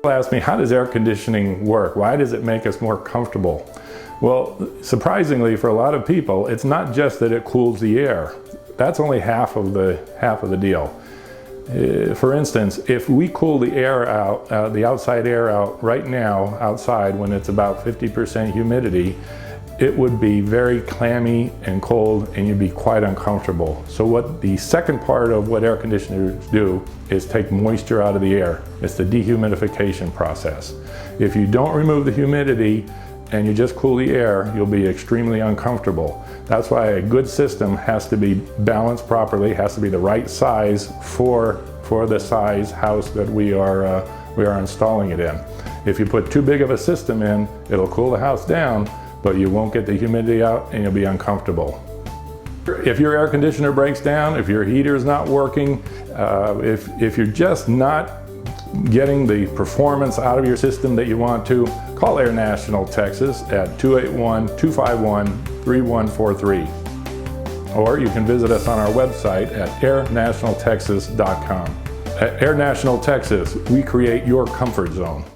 People ask me, how does air conditioning work? Why does it make us more comfortable? Well, surprisingly for a lot of people, it's not just that it cools the air. That's only half of the deal. For instance, if we cool the air out, the outside air out right now outside when it's about 50% humidity, it would be very clammy and cold and you'd be quite uncomfortable. So what the second part of what air conditioners do is take moisture out of the air. It's the dehumidification process. If you don't remove the humidity and you just cool the air, you'll be extremely uncomfortable. That's why a good system has to be balanced properly, has to be the right size for the size house that we are installing it in. If you put too big of a system in, it'll cool the house down, but you won't get the humidity out and you'll be uncomfortable. If your air conditioner breaks down, if your heater is not working, if you're just not getting the performance out of your system that you want to, call Air National Texas at 281-251-3143. Or you can visit us on our website at airnationaltexas.com. At Air National Texas, we create your comfort zone.